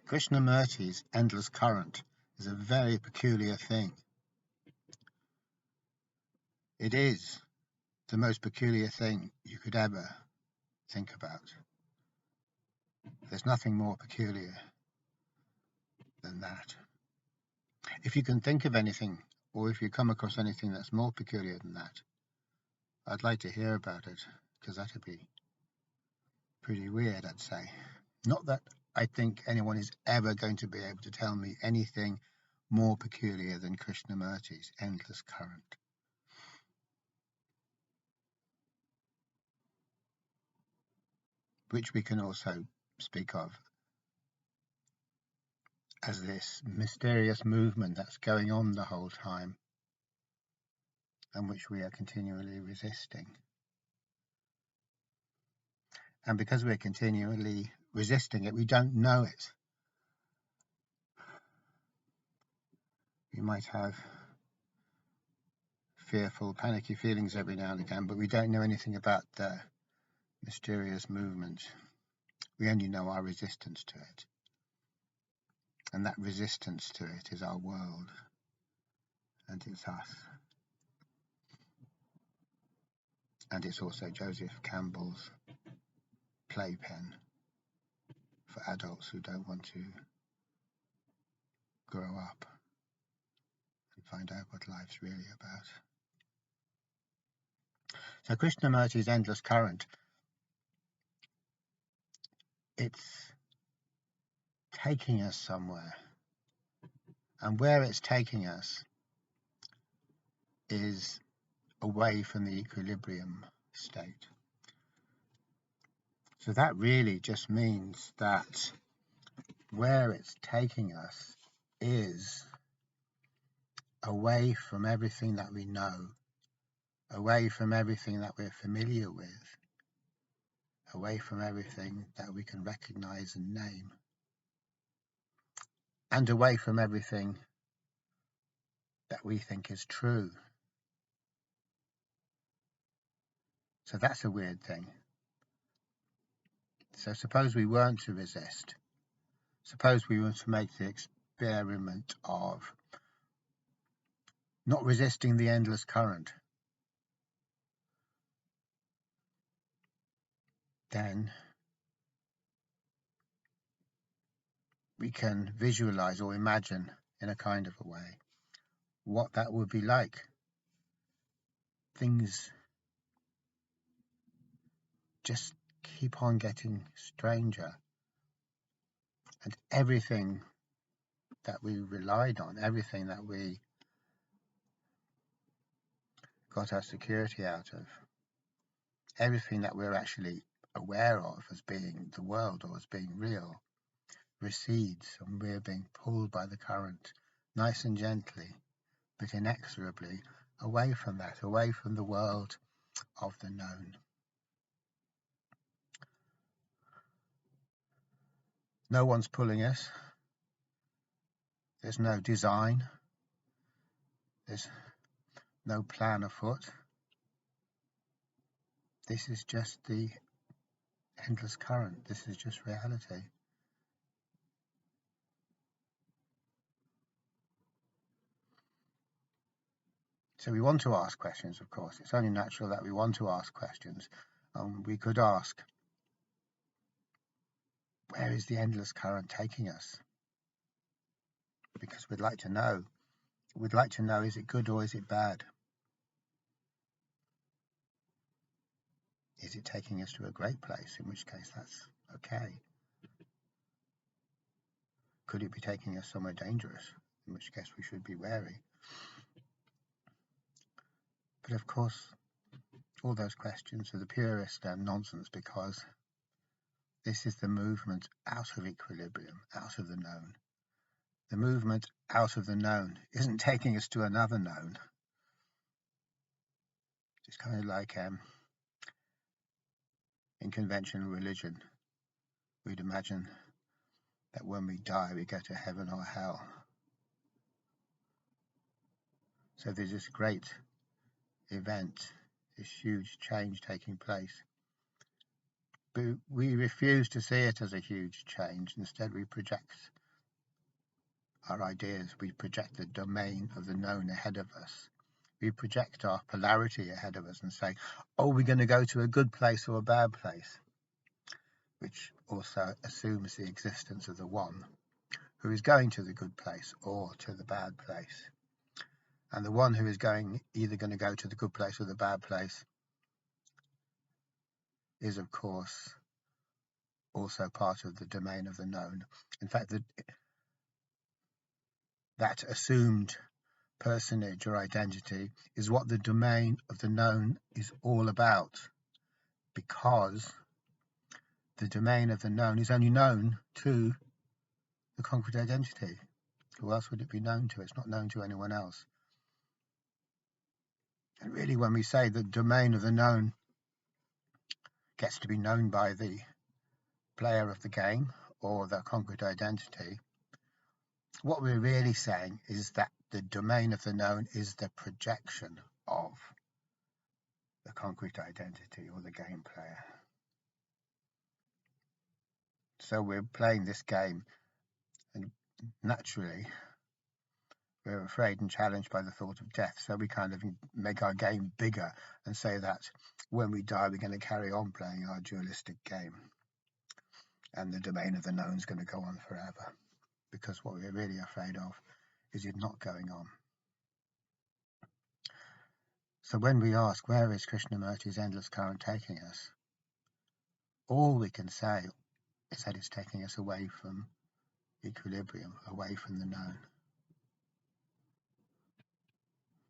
Krishnamurti's endless current is a very peculiar thing. It is the most peculiar thing you could ever think about. There's nothing more peculiar than that. If you can think of anything, or if you come across anything that's more peculiar than that, I'd like to hear about it, because that'd be pretty weird, I'd say. Not that I think anyone is ever going to be able to tell me anything more peculiar than Krishnamurti's endless current. Which we can also speak of as this mysterious movement that's going on the whole time, and which we are continually resisting. And because we're continually resisting it, we don't know it. We might have fearful, panicky feelings every now and again, but we don't know anything about the mysterious movement. We only know our resistance to it. And that resistance to it is our world, and it's us. And it's also Joseph Campbell's playpen for adults who don't want to grow up and find out what life's really about. So Krishnamurti's endless current, it's taking us somewhere. And where it's taking us is away from the equilibrium state. So that really just means that where it's taking us is away from everything that we know, away from everything that we're familiar with, away from everything that we can recognize and name, and away from everything that we think is true. So that's a weird thing. So suppose we weren't to resist. Suppose we were to make the experiment of not resisting the endless current. Then we can visualize or imagine in a kind of a way what that would be like. Things just keep on getting stranger, and everything that we relied on, everything that we got our security out of, everything that we're actually aware of as being the world or as being real, recedes, and we're being pulled by the current, nice and gently, but inexorably, away from that, away from the world of the known. No one's pulling us. There's no design. There's no plan afoot. This is just the endless current. This is just reality. So we want to ask questions, of course. It's only natural that we want to ask questions. We could ask, where is the endless current taking us? Because we'd like to know. We'd like to know, is it good or is it bad? Is it taking us to a great place, in which case that's okay? Could it be taking us somewhere dangerous, in which case we should be wary? But of course, all those questions are the purest nonsense, because this is the movement out of equilibrium, out of the known. The movement out of the known isn't taking us to another known. It's kind of like in conventional religion, we'd imagine that when we die, we go to heaven or hell. So there's this great event, this huge change taking place. But we refuse to see it as a huge change. Instead, we project our ideas. We project the domain of the known ahead of us. We project our polarity ahead of us and say, oh, we're going to go to a good place or a bad place, which also assumes the existence of the one who is going to the good place or to the bad place. And the one who is either going to go to the good place or the bad place is, of course, also part of the domain of the known. In fact, that assumed personage or identity is what the domain of the known is all about, because the domain of the known is only known to the concrete identity. Who else would it be known to? It's not known to anyone else. And really, when we say the domain of the known gets to be known by the player of the game or the concrete identity, what we're really saying is that the domain of the known is the projection of the concrete identity or the game player. So we're playing this game, and naturally we're afraid and challenged by the thought of death, so we kind of make our game bigger and say that when we die we're going to carry on playing our dualistic game, and the domain of the known is going to go on forever, because what we're really afraid of is it not going on. So when we ask, where is Krishnamurti's endless current taking us, all we can say is that it's taking us away from equilibrium, away from the known.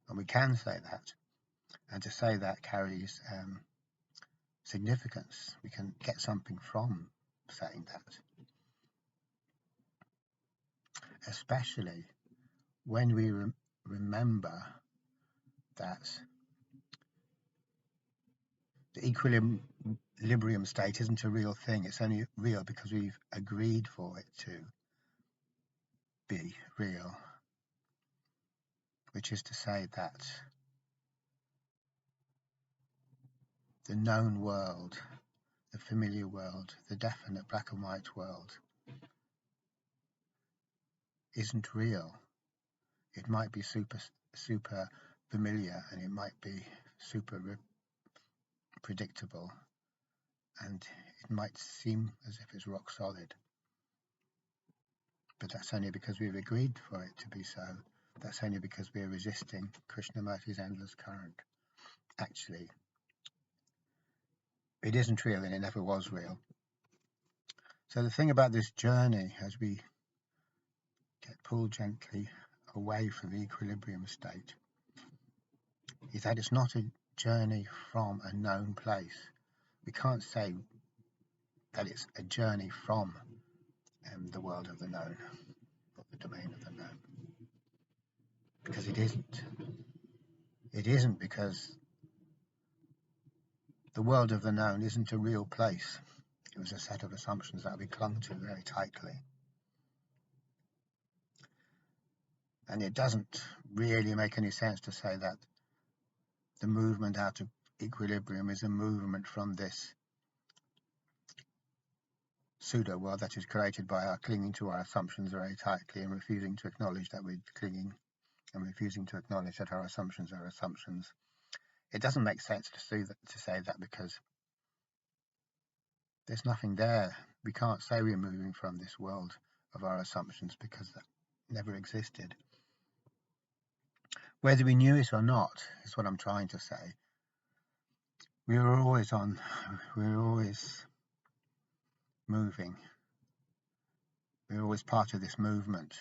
And we can say that, and to say that carries significance. We can get something from saying that, especially when we remember that the equilibrium state isn't a real thing. It's only real because we've agreed for it to be real, which is to say that the known world, the familiar world, the definite black and white world isn't real. It might be super familiar, and it might be super predictable, and it might seem as if it's rock solid, but that's only because we've agreed for it to be so. That's only because we're resisting Krishnamurti's endless current. Actually, it isn't real, and it never was real. So the thing about this journey, as we get pulled gently away from the equilibrium state, is that it's not a journey from a known place. We can't say that it's a journey from the world of the known, or the domain of the known, because it isn't. It isn't, because the world of the known isn't a real place. It was a set of assumptions that we clung to very tightly. And it doesn't really make any sense to say that the movement out of equilibrium is a movement from this pseudo world that is created by our clinging to our assumptions very tightly and refusing to acknowledge that we're clinging, and refusing to acknowledge that our assumptions are assumptions. It doesn't make sense to say that because there's nothing there. We can't say we're moving from this world of our assumptions, because that never existed. Whether we knew it or not is what I'm trying to say. We're always moving. We're always part of this movement,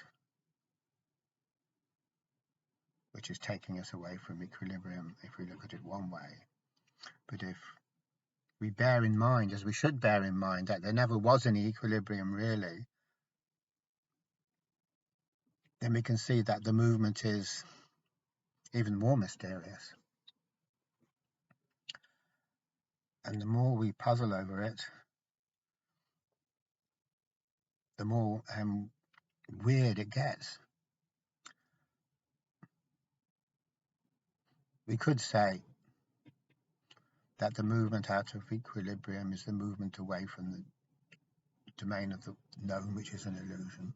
which is taking us away from equilibrium, if we look at it one way. But if we bear in mind, as we should bear in mind, that there never was any equilibrium really, then we can see that the movement is even more mysterious. And the more we puzzle over it, the more weird it gets. We could say that the movement out of equilibrium is the movement away from the domain of the known, which is an illusion.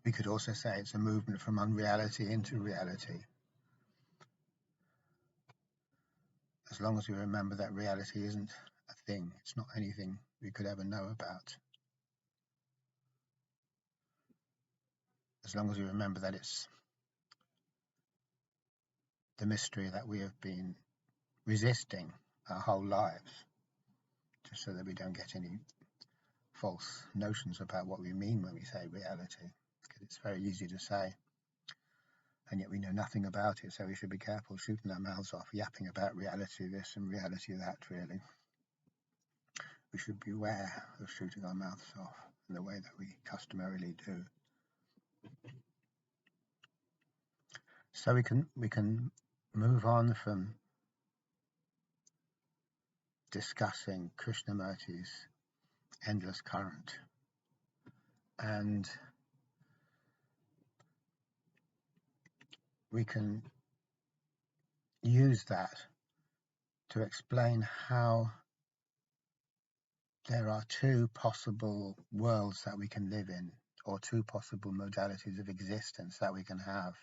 We could also say it's a movement from unreality into reality. As long as we remember that reality isn't a thing, it's not anything we could ever know about. As long as we remember that it's the mystery that we have been resisting our whole lives, just so that we don't get any false notions about what we mean when we say reality, because it's very easy to say, and yet we know nothing about it, so we should be careful shooting our mouths off, yapping about reality this and reality that, really. We should beware of shooting our mouths off in the way that we customarily do. So we can move on from discussing Krishnamurti's endless current, and we can use that to explain how there are two possible worlds that we can live in, or two possible modalities of existence that we can have.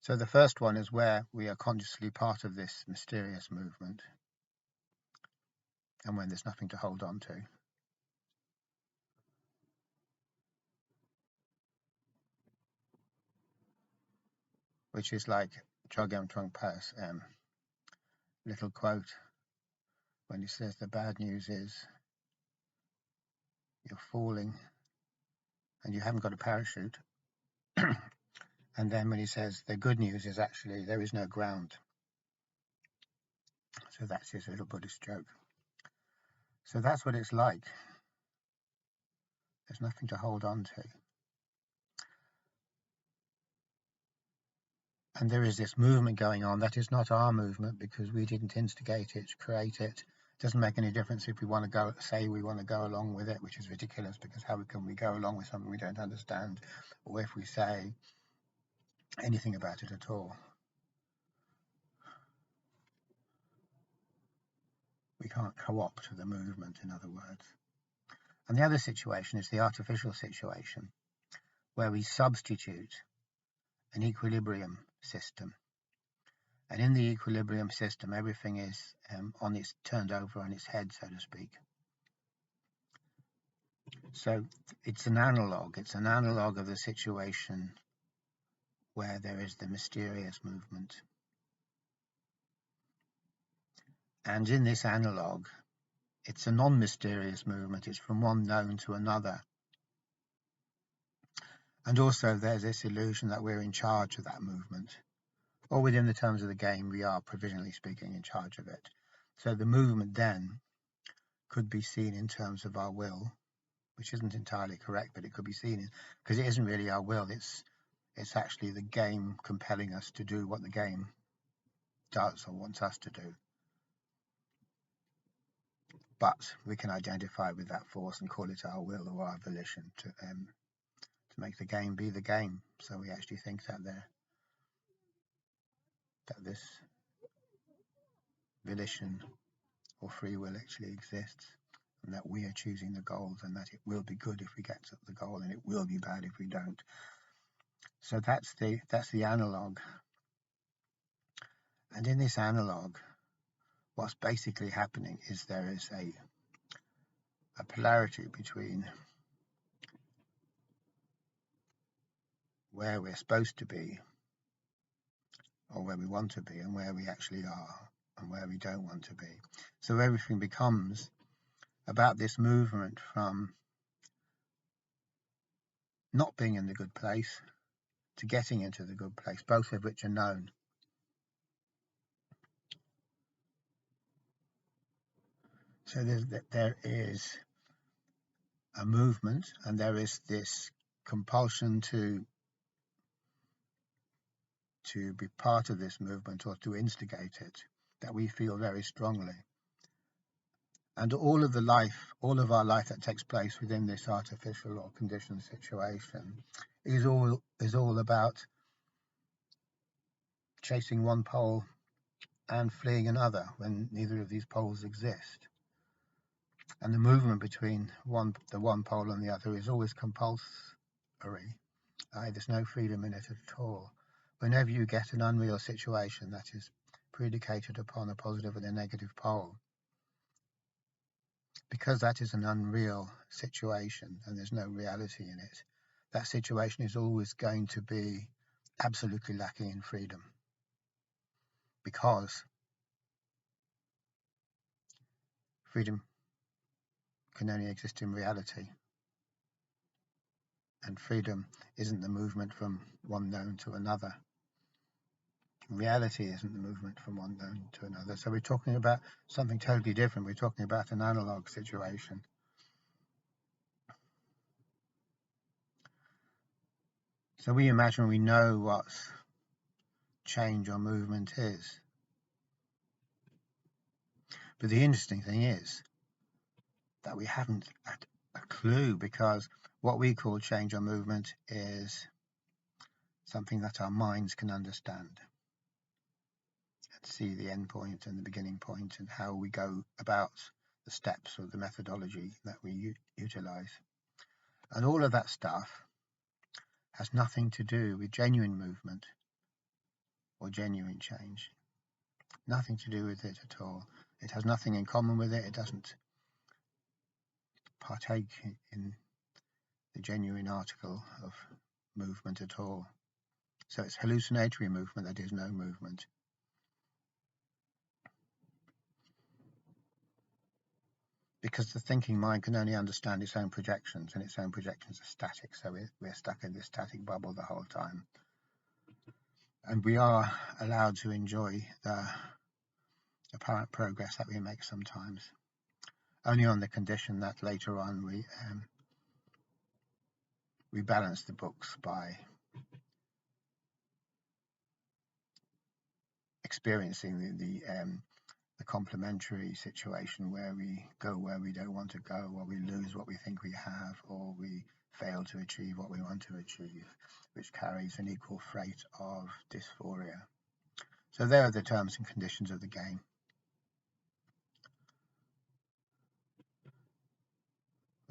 So the first one is where we are consciously part of this mysterious movement, and when there's nothing to hold on to. Which is like Chogyam Trungpa's little quote when he says the bad news is you're falling and you haven't got a parachute. And then when he says the good news is actually there is no ground. So that's his little Buddhist joke. So that's what it's like. There's nothing to hold on to. And there is this movement going on that is not our movement because we didn't instigate it, create it. It doesn't make any difference if we want to say we want to go along with it, which is ridiculous, because how can we go along with something we don't understand, or if we say anything about it at all. We can't co-opt the movement, in other words. And the other situation is the artificial situation, where we substitute an equilibrium system. And in the equilibrium system, everything is turned over on its head, so to speak. So it's an analog. It's an analog of the situation where there is the mysterious movement. And in this analog, it's a non-mysterious movement. It's from one known to another. And also there's this illusion that we're in charge of that movement. Or within the terms of the game, we are, provisionally speaking, in charge of it. So the movement then could be seen in terms of our will, which isn't entirely correct, but it could be seen because it isn't really our will. It's actually the game compelling us to do what the game does or wants us to do. But we can identify with that force and call it our will or our volition to make the game be the game. So we actually think that this volition or free will actually exists, and that we are choosing the goals, and that it will be good if we get to the goal, and it will be bad if we don't. So that's the analog. And in this analog, what's basically happening is there is a polarity between where we're supposed to be, or where we want to be, and where we actually are, and where we don't want to be. So everything becomes about this movement from not being in the good place to getting into the good place, both of which are known. So there is a movement, and there is this compulsion to be part of this movement or to instigate it that we feel very strongly. And all of our life that takes place within this artificial or conditioned situation is all about chasing one pole and fleeing another when neither of these poles exist. And the movement between the one pole and the other is always compulsory. There's no freedom in it at all. Whenever you get an unreal situation that is predicated upon a positive and a negative pole, because that is an unreal situation and there's no reality in it, that situation is always going to be absolutely lacking in freedom, because freedom can only exist in reality, and freedom isn't the movement from one known to another. Reality isn't the movement from one known to another. So we're talking about something totally different. We're talking about an analog situation. So we imagine we know what change or movement is. But the interesting thing is that we haven't had a clue, because what we call change or movement is something that our minds can understand and see the end point and the beginning point and how we go about the steps or the methodology that we utilize. And all of that stuff has nothing to do with genuine movement or genuine change. Nothing to do with it at all. It has nothing in common with it. It doesn't partake in the genuine article of movement at all. So it's hallucinatory movement that is no movement. Because the thinking mind can only understand its own projections, and its own projections are static, so we're stuck in this static bubble the whole time. And we are allowed to enjoy the apparent progress that we make sometimes, only on the condition that later on we balance the books by experiencing the complementary situation where we go where we don't want to go, or we lose what we think we have, or we fail to achieve what we want to achieve, which carries an equal freight of dysphoria. So there are the terms and conditions of the game.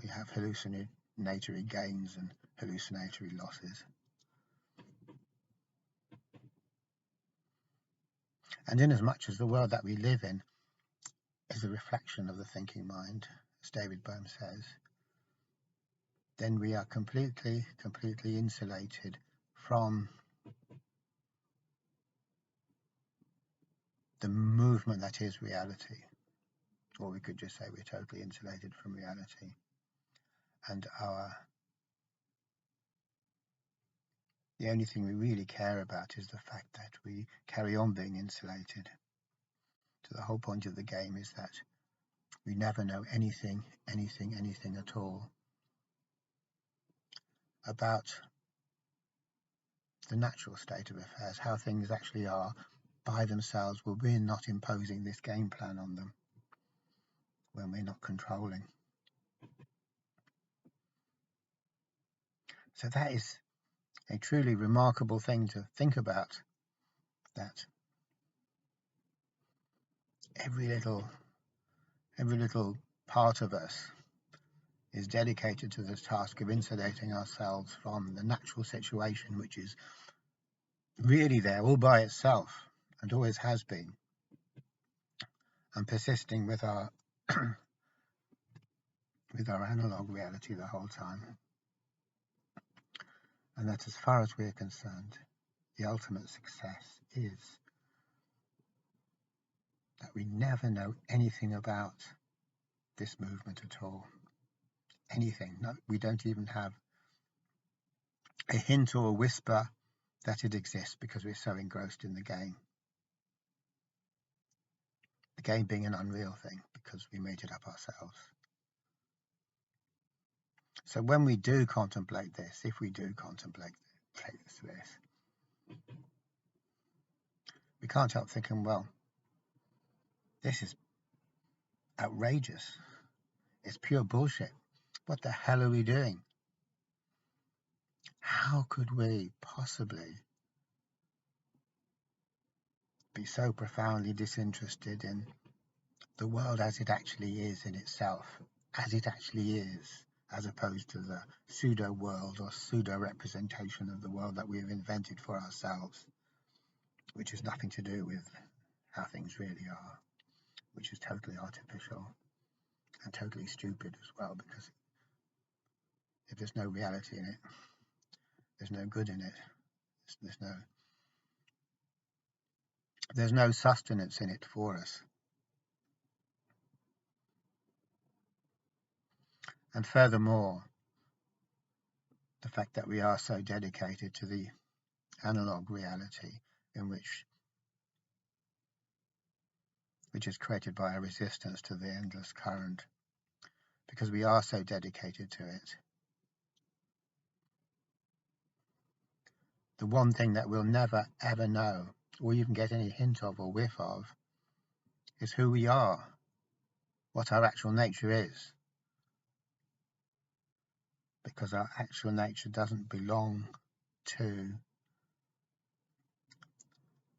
We have hallucinatory gains and hallucinatory losses. And inasmuch as the world that we live in is a reflection of the thinking mind, as David Bohm says, then we are completely insulated from the movement that is reality. Or we could just say we're totally insulated from reality. And the only thing we really care about is the fact that we carry on being insulated. So the whole point of the game is that we never know anything at all about the natural state of affairs, how things actually are by themselves, where we're not imposing this game plan on them, when we're not controlling. So that is a truly remarkable thing to think about, that every little part of us is dedicated to this task of insulating ourselves from the natural situation, which is really there all by itself and always has been, and persisting with our with our analog reality the whole time. And that, as far as we're concerned, the ultimate success is that we never know anything about this movement at all. Anything. No, we don't even have a hint or a whisper that it exists, because we're so engrossed in the game. The game being an unreal thing because we made it up ourselves. So when we do contemplate this, if we do contemplate this, we can't help thinking, well, this is outrageous. It's pure bullshit. What the hell are we doing? How could we possibly be so profoundly disinterested in the world as it actually is in itself, as it actually is, as opposed to the pseudo world or pseudo representation of the world that we have invented for ourselves, which has nothing to do with how things really are, which is totally artificial and totally stupid as well, because if there's no reality in it, there's no good in it, there's no sustenance in it for us. And furthermore, the fact that we are so dedicated to the analog reality in which is created by a resistance to the endless current, because we are so dedicated to it, the one thing that we'll never ever know, or even get any hint of or whiff of, is who we are, what our actual nature is, because our actual nature doesn't belong to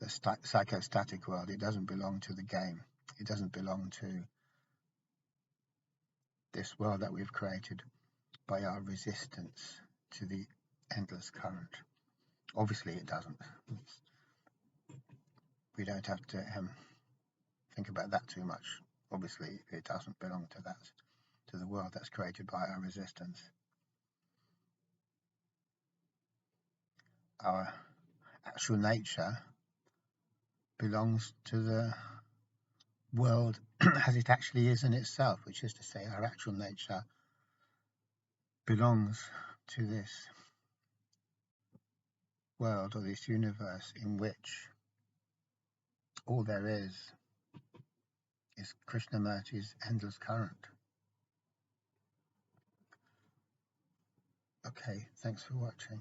the psychostatic world. It doesn't belong to the game. It doesn't belong to this world that we've created by our resistance to the endless current. Obviously it doesn't. We don't have to think about that too much. Obviously it doesn't belong to that, to the world that's created by our resistance. Our actual nature belongs to the world as it actually is in itself, which is to say our actual nature belongs to this world or this universe in which all there is Krishnamurti's endless current. Okay, thanks for watching.